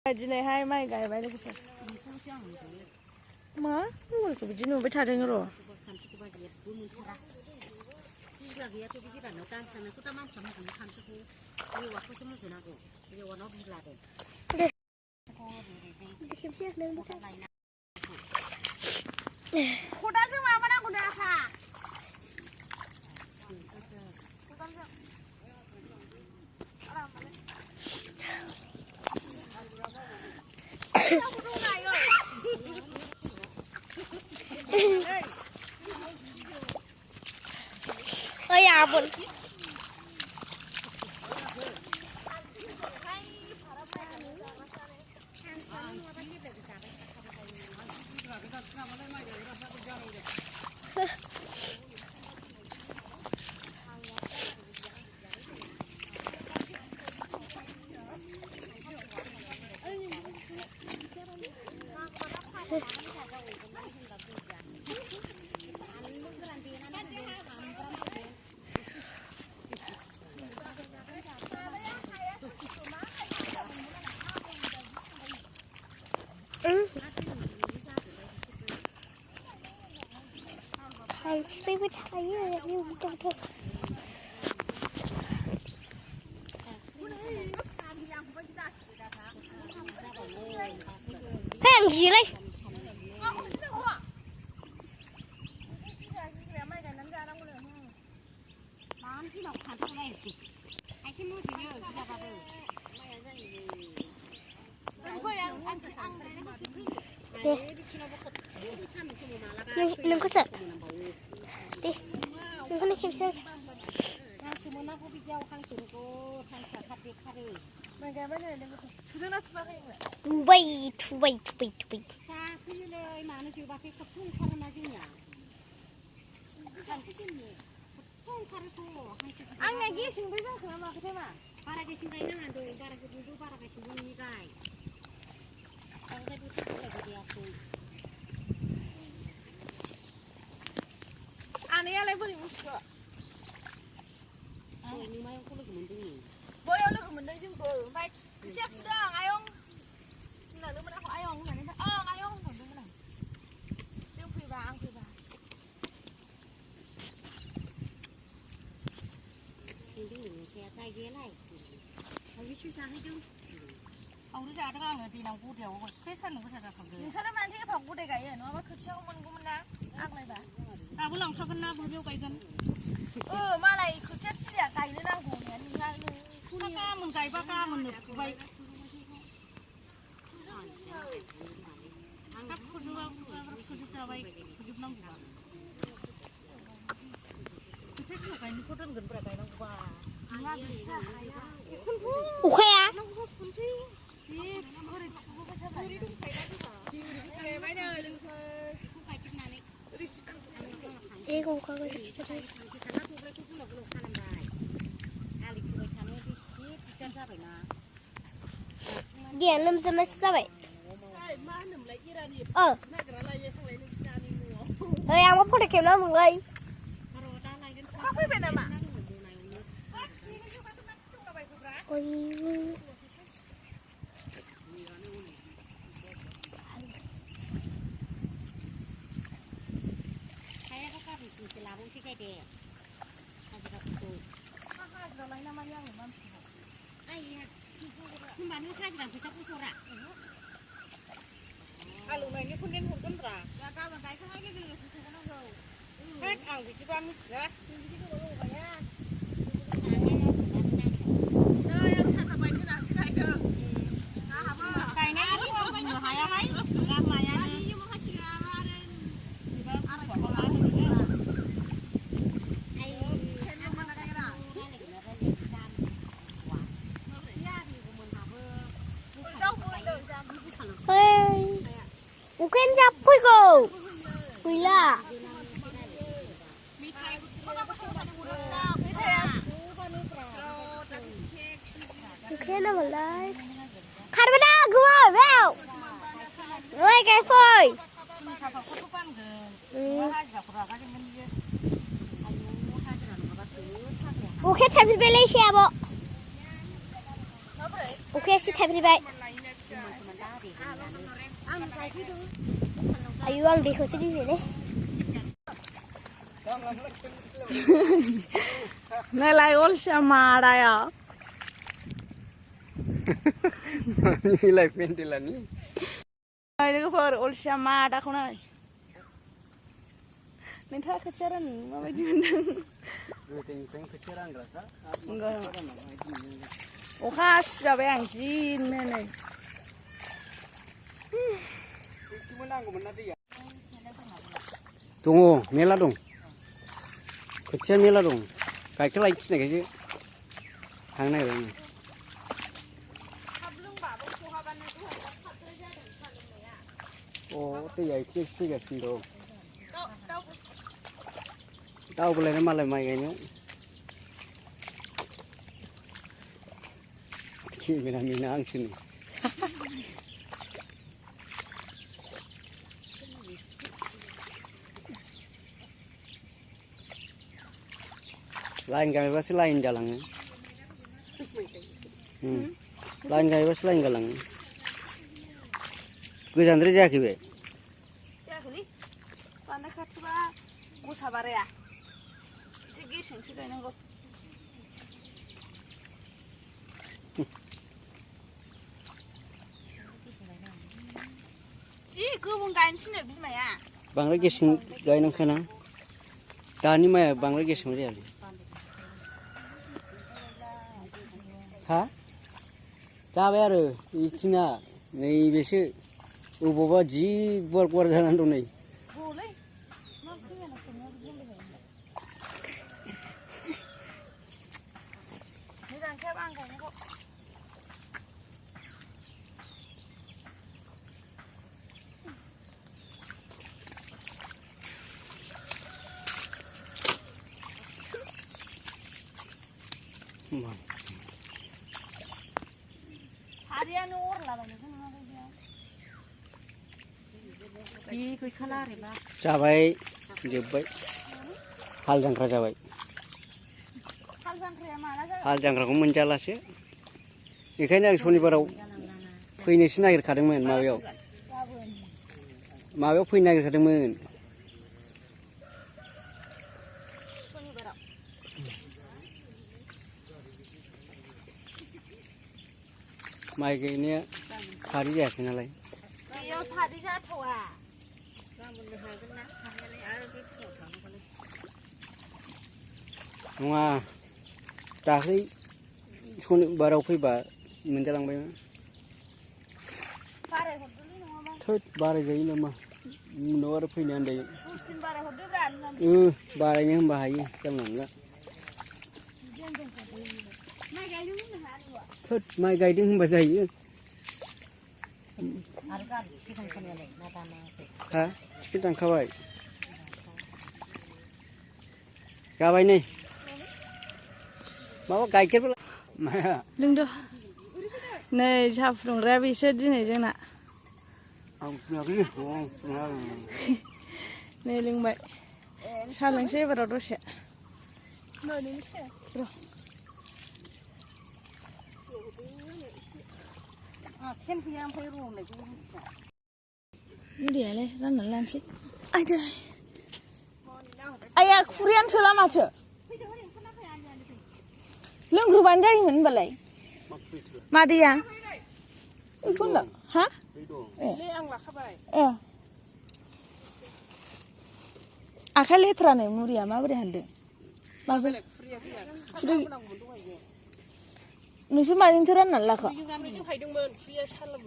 दिनैहाय माइ गायबाय लोगोफोर मा मबाइलखौ बिदि नुबाय थादों र' खदाजों माबा नांगौ दा आफा ơi à buồn Sri với thầy như trong thôi. Hàng gì đây? Đừng có sợ. Đi, đừng có nói chuyện sao. Bay, thu bay. Anh này kia xin với răng khởi mà cái thế mà. Ba cái xin cái nó là đồ, ba cái đồ, ba cái xin như cái. Anh cái đồ chắc là cái gì Anehnya boleh musuh. Ini mah yang kalau kemendeng. Boy yang lu kemendeng juga. Baik, cek sudah ayong. Nah, lu mana aku ayong mana? Ayong mana mana? Siapa priba, ang priba. Ini saya tay ghế này. Tapi susah itu. Ông đi ra đó là thì nào cu theo cái sân của thằng phòng rồi. Sao nó mang cái phòng của đây cái nó cứ treo mình của mình đã. Ăn này bà. Bulan sakan na buru kai gan. Malai kucet sih ya kai nang gungnya ningal nu. Ka mun kai ba ka mun bai. Kap kuju bai kuju nang ba. Kucet lu kai ni kotan gan pra kai nang ba. Ya bisa ya. Oke ya. Kun sih. Ih, ore cubu ka sa bai. Uri kai da ba. Uri bai na lu ku kai tik na ni. Kau kagak sih cerai. Dia enam sama sampai. Yang apa dah kena mulai? Apa benda mak? Alu này cái nên hụt con rà. Là cao bằng cái hai cái gì là không có nó rồi. Hết ăn thì chỉ 30 rá. Rồi em sang tập bài thế nào cái cơ. Cái này đi không phải nhiều hay ấy. Làm mà nhà đi nhưng mà chưa mà nên. Ăn quả có lá thì được. Ai thêm nhưng mà cái nào. Bukan capek kau. Wila. Bukan apa lagi. Karena gua, wow. Oi cái phơi. Ok, thay vì lấy xe bộ. Ok, xin thay vì vậy. Ayo ang di ko sini sini. Nilai ol sama ada ya. Nilai pendilan ni. Ini ko for ol sama ada ko na. Nintha kecaran mama jundang. Teng keciran rasa. Enggak. Okas jabe ang jin nene. Tunggu, mela dong. Kecil mela dong. Kayak lagi sini kecil. Hang naik dong. Oh, tu ya itu sih sih dong. Tahu boleh nama lagi kayaknya. Kiki mina sini. Lain kami pasti lain jalannya. Lain kami pasti lain jalannya. Gue santri jadi be. Jadi, pandai kacau gue sabar ya. Segi sengsi dengan gue. Gue mungkin sini bisa ya. Bangla gesing gaya nang kana. Tani maya bangla gesing dia. Ha? Cabe aru ichina nei besi uboba ji bor jalan dong nei. Boleh. Ini jangan kayak bangga nih kok. Harian nur lah banyak kan dia. Ih, kau kalah rela. Cabai jebbai. Hal jangkra cabai. Hal jangkrik mana aja? Hal jangkra ko menjala sih. Ikannya Sonibarau fैनो sih नागिरखादोंमोन माबायाव. माबायाव फैनो नागिरखादोंमोन. माइ गायनाया खारि जायासै नालाय. बेयाव खारि जाथावा. गाबोननो हागोन ना हानायालाय आरो बे फुङाव थांनांगौलाय. नङा दाख्लै सनिबाराव फैबा मोनजालांबायमोन. बारायहरदोलै नङाबा. थोद बारायजायो नामा? उनाव आरो फैनो आन्दायो. 10 दिन बारायहरदोब्रा बारायनो होनबा हायो जानला मोनला. माइ गायदों होननो हाया. थोद माइ गायदों होनबा जायो. आरो गारि सिगांखानायालाय ना दानाखै? हा? एसे दानखाबाय. जाबाय नै. माबा गाइखेरबो माया? लोंदो. नै साहा फुदुंग्राया बेसो दिनै जोंना. आं फुङाखै नै लोंबाय. साहा लोंसै एबाराव दसे. र'. खेन फैया ओमफ्राय रंनायखौ मिथिया. मुलियालाय राननानै लानोसै. आयदै. आया खुरैयानो थोला माथो. लोंग्रोबानो जायोमोन होनबालाय. मादैया? बेखौ होनदों. हा? ए आं लाखाबाय. ए. आखाइ लेथ्रानो मुरिया माबोरै हानदों? माबोरै? खुरै नोंसोर माजोंथो राननानै लाखो?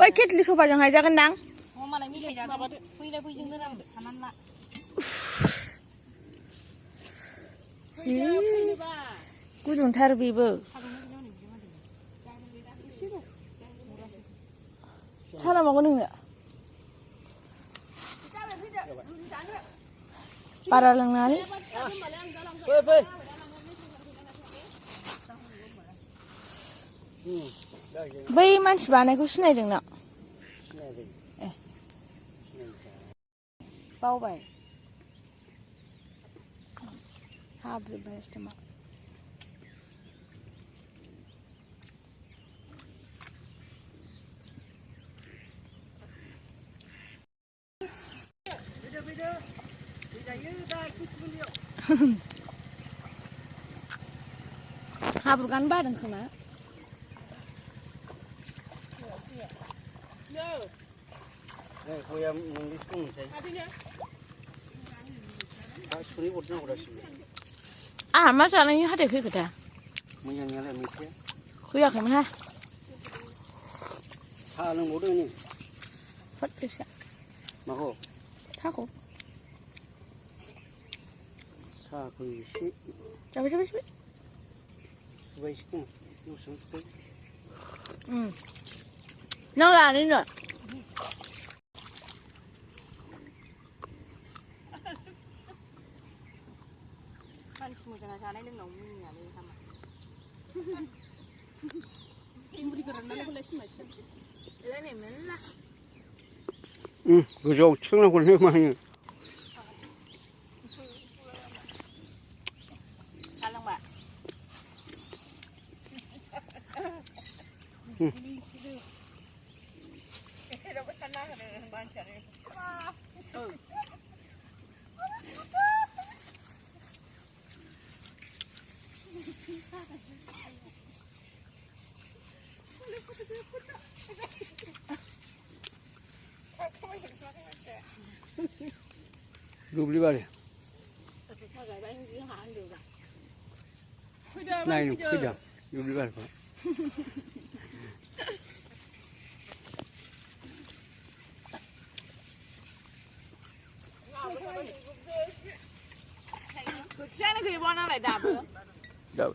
बै केटलि सफाजों हायजागोनदां? मालाय मिलाय जाबादो बैलाय बैजोंनो रानदो हानानै ला. जि गुदुंथार बेबो. साहा नांबावगौ नोंनो? बारा लोंनानै. बै मानसि बानायखौ सिनायदों ना? ए बावबाय. हाब्रुबाय मा. 하부 간 바른 그만. 네, 거야 뭔지 좀 돼. 다 소리 못 나고 그랬습니다. 아, 마사는 하대 그거다. 뭐냐 내가 밑에 그야 그만 하. 차는 모르니 헛되사. 마고 타고. 차 그시 잡으시. 수바이시고 무슨 또 응. 너가 아니냐? 한숨을 제가 잘하는 너무 많이 하면. 우리 그런 날에 걸려 심었어. 이래니 맨날. 응, 그저 청랑 걸려 많이. 달랑 봐. 응. Rubli bari. Này nó cứ giờ rubli bari. Cái này thì bọn nó lại đạp nữa. Đâu.